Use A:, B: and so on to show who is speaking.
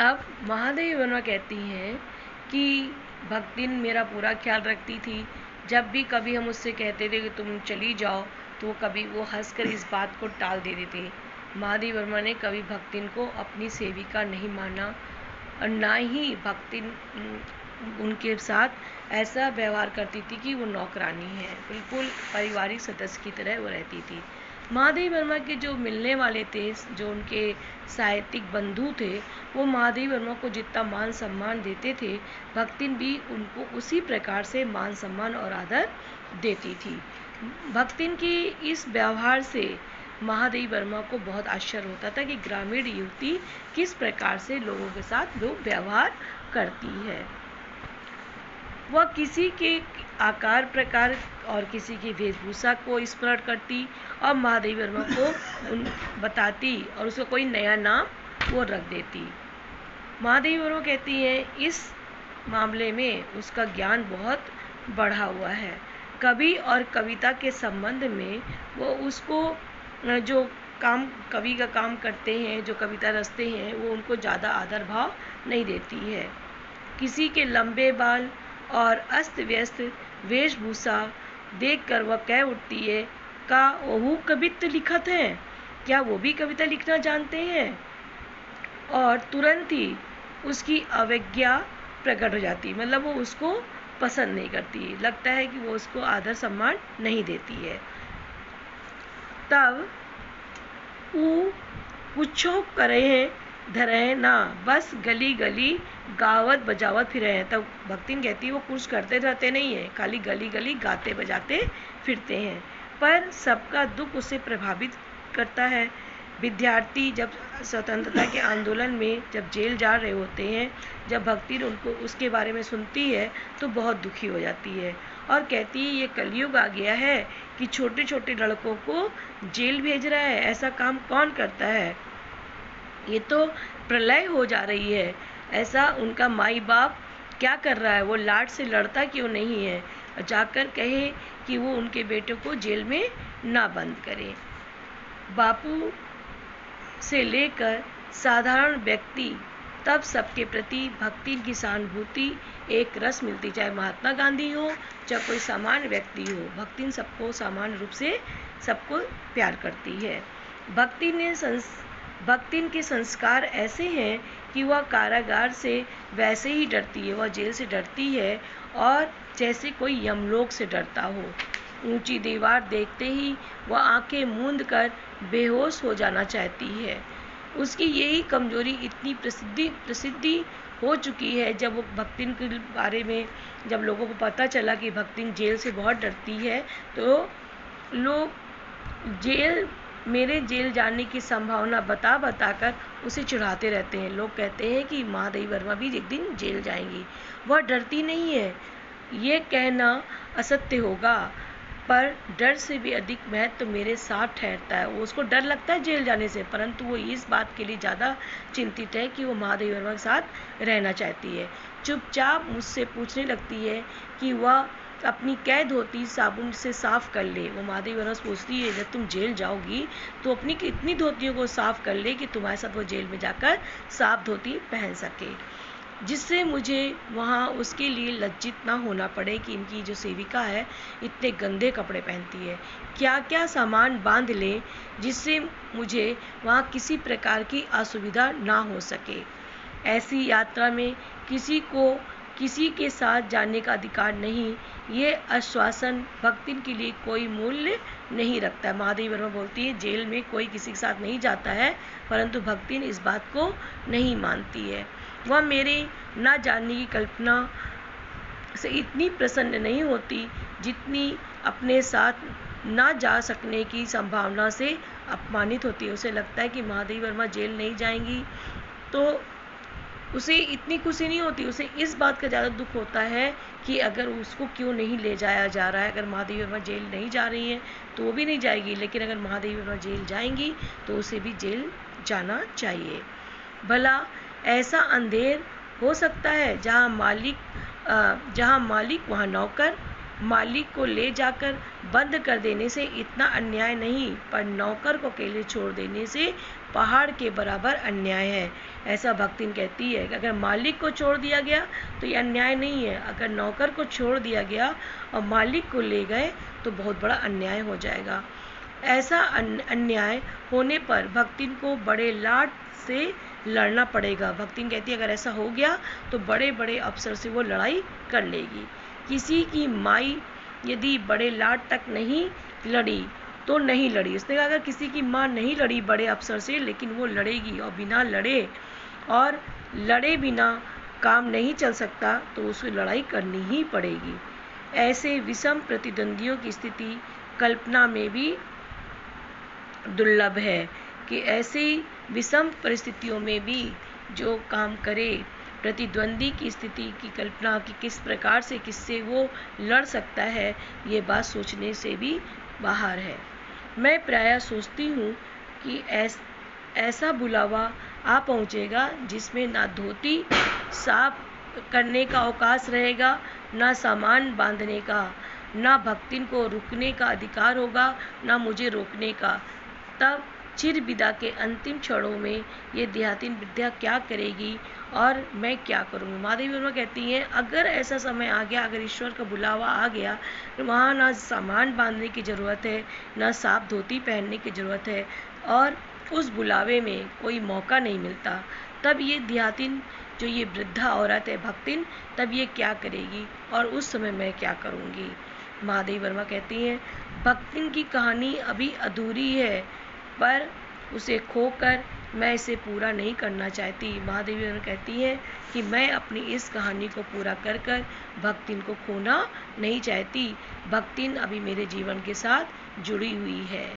A: अब महादेवी वर्मा कहती हैं कि भक्तिन मेरा पूरा ख्याल रखती थी। जब भी कभी हम उससे कहते थे कि तुम चली जाओ, तो कभी वो हंसकर इस बात को टाल देते थे। महादेवी वर्मा ने कभी भक्तिन को अपनी सेविका नहीं माना और ना ही भक्तिन उनके साथ ऐसा व्यवहार करती थी कि वो नौकरानी है। बिल्कुल पारिवारिक सदस्य की तरह वो रहती थी। महादेवी वर्मा के जो मिलने वाले थे, जो उनके साहित्यिक बंधु थे, वो महादेवी वर्मा को जितना मान सम्मान देते थे, भक्तिन भी उनको उसी प्रकार से मान सम्मान और आदर देती थी। भक्तिन की इस व्यवहार से महादेवी वर्मा को बहुत आश्चर्य होता था कि ग्रामीण युवती किस प्रकार से लोगों के साथ लोग व्यवहार करती है। वह किसी के आकार प्रकार और किसी की वेशभूषा को स्मरण करती और महादेवी वर्मा को बताती और उसको कोई नया नाम वो रख देती। महादेवी वर्मा कहती हैं इस मामले में उसका ज्ञान बहुत बढ़ा हुआ है। कवि और कविता के संबंध में वो उसको जो काम कवि का काम करते हैं, जो कविता रचते हैं, वो उनको ज़्यादा आदर भाव नहीं देती है। किसी के लंबे बाल और अस्त व्यस्त वेशभूषा देखकर वह कह उठती है, का ओहू कवित्व लिखत है, क्या वो भी कविता लिखना जानते हैं? और तुरंत ही उसकी अवज्ञा प्रकट हो जाती, मतलब वो उसको पसंद नहीं करती, लगता है कि वो उसको आदर सम्मान नहीं देती है। तब ऊ कुछो करे हैं धरे ना, बस गली गली गावत बजावत फिरे हैं। तब भक्तिन कहती है वो कुछ करते रहते नहीं है, खाली गली गली गाते बजाते फिरते हैं, पर सबका दुख उससे प्रभावित करता है। विद्यार्थी जब स्वतंत्रता के आंदोलन में जब जेल जा रहे होते हैं, जब भक्तिन उनको उसके बारे में सुनती है तो बहुत दुखी हो जाती है और कहती है ये कलयुग आ गया है कि छोटे छोटे लड़कों को जेल भेज रहा है, ऐसा काम कौन करता है, ये तो प्रलय हो जा रही है। ऐसा उनका माई बाप क्या कर रहा है, वो लाड से लड़ता क्यों नहीं है, जाकर कहे कि वो उनके बेटे को जेल में ना बंद करे। बापू से लेकर साधारण व्यक्ति तब सबके प्रति भक्ति की सहानुभूति एक रस मिलती, चाहे महात्मा गांधी हो चाहे कोई सामान्य व्यक्ति हो, भक्ति सबको सामान्य रूप से सबको प्यार करती है। भक्ति के संस्कार ऐसे हैं कि वह कारागार से वैसे ही डरती है, वह जेल से डरती है और जैसे कोई यमलोक से डरता हो। ऊंची दीवार देखते ही वह आंखें मूंद कर बेहोश हो जाना चाहती है। उसकी यही कमजोरी इतनी प्रसिद्धि हो चुकी है। जब वो भक्तिन के बारे में जब लोगों को पता चला कि भक्तिन जेल से बहुत डरती है, तो लोग मेरे जेल जाने की संभावना बताकर उसे चिढ़ाते रहते हैं। लोग कहते हैं कि महादेवी वर्मा भी एक दिन जेल जाएंगी, वह डरती नहीं है। ये कहना असत्य होगा, पर डर से भी अधिक महत्व मेरे साथ ठहरता है। वो उसको डर लगता है जेल जाने से, परंतु वो इस बात के लिए ज़्यादा चिंतित है कि वो महादेवी वर्मा के साथ रहना चाहती है। चुपचाप मुझसे पूछने लगती है कि वह अपनी कैद धोती साबुन से साफ़ कर ले। वो महादेवी वर्मा से पूछती है जब तुम जेल जाओगी तो अपनी कितनी धोतियों को साफ़ कर ले कि तुम्हारे साथ वो जेल में जाकर साफ धोती पहन सके, जिससे मुझे वहाँ उसके लिए लज्जित ना होना पड़े कि इनकी जो सेविका है इतने गंदे कपड़े पहनती है। क्या क्या सामान बांध ले जिससे मुझे वहाँ किसी प्रकार की असुविधा ना हो सके। ऐसी यात्रा में किसी को किसी के साथ जाने का अधिकार नहीं। ये आश्वासन भक्तिन के लिए कोई मूल्य नहीं रखता। महादेवी वर्मा बोलती है जेल में कोई किसी के साथ नहीं जाता है, परंतु भक्तिन इस बात को नहीं मानती है। वह मेरे ना जानने की कल्पना से इतनी प्रसन्न नहीं होती जितनी अपने साथ ना जा सकने की संभावना से अपमानित होती है। उसे लगता है कि महादेवी वर्मा जेल नहीं जाएंगी तो उसे इतनी खुशी नहीं होती, उसे इस बात का ज़्यादा दुख होता है कि अगर उसको क्यों नहीं ले जाया जा रहा है। अगर महादेवी वर्मा जेल नहीं जा रही हैं तो वो भी नहीं जाएगी, लेकिन अगर महादेवी वर्मा जेल जाएंगी तो उसे भी जेल जाना चाहिए। भला ऐसा अंधेर हो सकता है जहाँ मालिक वहाँ नौकर, मालिक को ले जाकर बंद कर देने से इतना अन्याय नहीं, पर नौकर को अकेले छोड़ देने से पहाड़ के बराबर अन्याय है। ऐसा भक्तिन कहती है कि अगर मालिक को छोड़ दिया गया तो ये अन्याय नहीं है, अगर नौकर को छोड़ दिया गया और मालिक को ले गए तो बहुत बड़ा अन्याय हो जाएगा। ऐसा अन्याय होने पर भक्तिन को बड़े लाड से लड़ना पड़ेगा। भक्तिन कहती है अगर ऐसा हो गया तो बड़े बड़े अफसर से वो लड़ाई कर लेगी। किसी की माई यदि बड़े लाड तक नहीं लड़ी तो नहीं लड़ी। उसने कहा अगर किसी की माँ नहीं लड़ी बड़े अफसर से, लेकिन वो लड़ेगी और बिना लड़े और लड़े बिना काम नहीं चल सकता तो उसे लड़ाई करनी ही पड़ेगी। ऐसे विषम प्रतिद्वंदियों की स्थिति कल्पना में भी दुर्लभ है कि ऐसी विषम परिस्थितियों में भी जो काम करे, प्रतिद्वंदी की स्थिति की कल्पना कि किस प्रकार से किससे वो लड़ सकता है, ये बात सोचने से भी बाहर है। मैं प्रायः सोचती हूँ कि ऐसा बुलावा आ पहुँचेगा जिसमें ना धोती साफ करने का अवकाश रहेगा, ना सामान बांधने का, ना भक्तिन को रुकने का अधिकार होगा, ना मुझे रोकने का। तब चिर विदा के अंतिम क्षणों में ये देहातीन विद्या क्या करेगी और मैं क्या करूँगी। महादेवी वर्मा कहती हैं अगर ऐसा समय आ गया, अगर ईश्वर का बुलावा आ गया, तो वहाँ ना सामान बांधने की ज़रूरत है, ना साफ धोती पहनने की ज़रूरत है और उस बुलावे में कोई मौका नहीं मिलता। तब ये देहातीन जो ये वृद्धा औरत है भक्तिन, तब ये क्या करेगी और उस समय मैं क्या करूँगी। महादेवी वर्मा कहती हैं भक्तिन की कहानी अभी अधूरी है, पर उसे खोकर मैं इसे पूरा नहीं करना चाहती। महादेवी वर्मा कहती हैं कि मैं अपनी इस कहानी को पूरा कर कर भक्तिन को खोना नहीं चाहती। भक्तिन अभी मेरे जीवन के साथ जुड़ी हुई है।